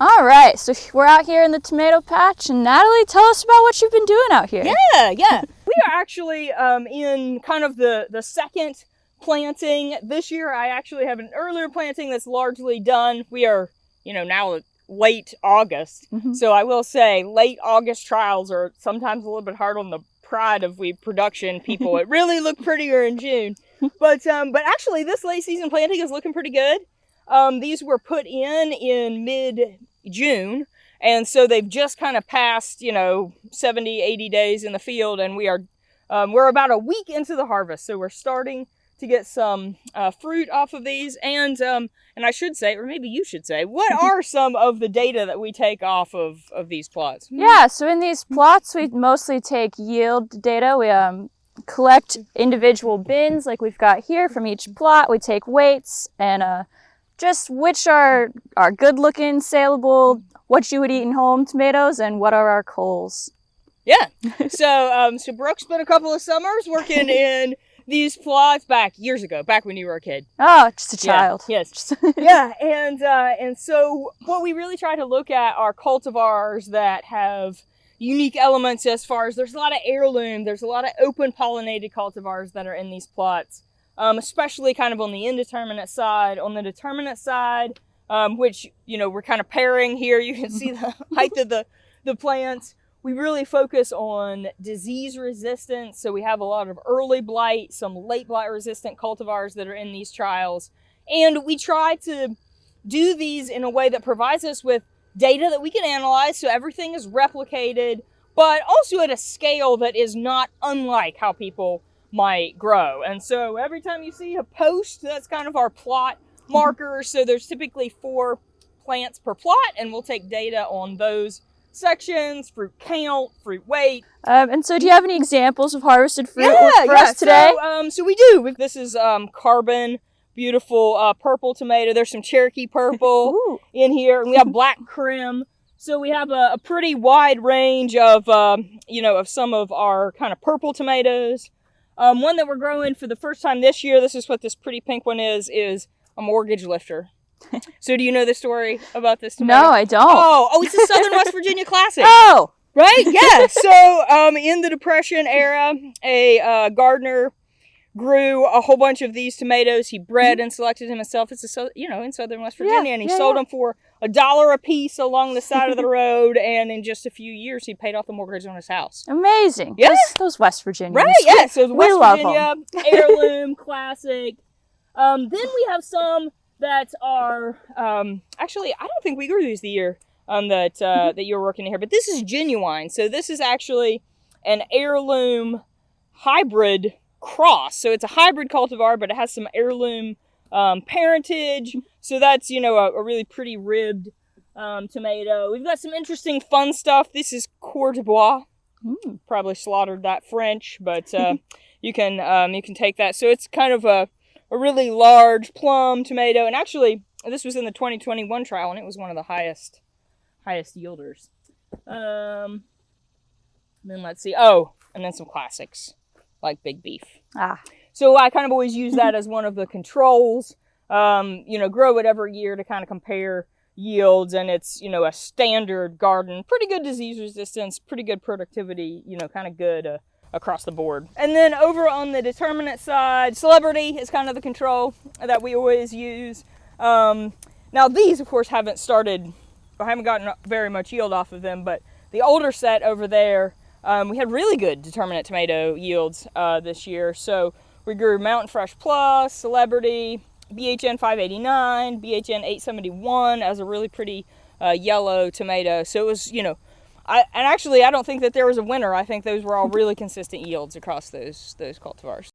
All right, so we're out here in the tomato patch, and Natalie, tell us about what you've been doing out here. Yeah. We are actually in kind of the second planting. This year I actually have an earlier planting that's largely done. We are, now late August. So I will say late August trials are sometimes a little bit hard on the pride of we production people. It really looked prettier in June. But actually this late season planting is looking pretty good. These were put in mid-June. And so they've just kind of passed, 70, 80 days in the field, and we're about a week into the harvest. So we're starting to get some fruit off of these. And I should say, or maybe you should say, what are some of the data that we take off of these plots? Yeah, so in these plots, we mostly take yield data. We collect individual bins like we've got here from each plot. We take weights and just which are good-looking, saleable, what you would eat in home tomatoes, and what are our culls. Yeah. So Brooke spent a couple of summers working in these plots years ago, back when you were a kid. Oh, just a child. Yeah, yes. Yeah. And so what we really try to look at are cultivars that have unique elements as far as there's a lot of heirloom, there's a lot of open pollinated cultivars that are in these plots, especially kind of on the indeterminate side. On the determinate side, which, we're kind of pairing here. You can see the height of the plants. We really focus on disease resistance. So we have a lot of early blight, some late blight resistant cultivars that are in these trials. And we try to do these in a way that provides us with data that we can analyze so everything is replicated, but also at a scale that is not unlike how people might grow. And so every time you see a post, that's kind of our plot marker. So there's typically 4 plants per plot, and we'll take data on those sections, fruit count, fruit weight. And so do you have any examples of harvested fruit for us today? So we do. This is carbon, beautiful purple tomato. There's some Cherokee purple in here, and we have black crim. So we have a pretty wide range of, of some of our kind of purple tomatoes. One that we're growing for the first time this year, this is what this pretty pink one is a mortgage lifter. So do you know the story about this tomato? No, I don't. Oh, it's a Southern West Virginia classic. Oh! Right? Yeah. So in the Depression era, a gardener grew a whole bunch of these tomatoes. He bred and selected himself. It's in Southern West Virginia, and he sold them for $1 a piece along the side of the road. And in just a few years, he paid off the mortgage on his house. Amazing. Yeah. Those West Virginians. Right. Yeah. So we West love Virginia, heirloom, classic. Then we have some that are actually, I don't think we grew these the year that you're working here, but this is genuine. So this is actually an heirloom hybrid cross. So it's a hybrid cultivar, but it has some heirloom parentage. So that's, a really pretty ribbed tomato. We've got some interesting fun stuff. This is Coeur de Bois. Probably slaughtered that French, but you can take that. So it's kind of a really large plum tomato. And actually, this was in the 2021 trial, and it was one of the highest yielders. Then let's see. Oh, and then some classics like Big Beef. So I kind of always use that as one of the controls. Grow it every year to kind of compare yields, and it's, a standard garden. Pretty good disease resistance, pretty good productivity, kind of good across the board. And then over on the determinate side, Celebrity is kind of the control that we always use. Now these, of course, haven't gotten very much yield off of them, but the older set over there, we had really good determinate tomato yields this year. So we grew Mountain Fresh Plus, Celebrity, BHN 589, BHN 871 as a really pretty yellow tomato. So it was, I don't think that there was a winner. I think those were all really consistent yields across those cultivars.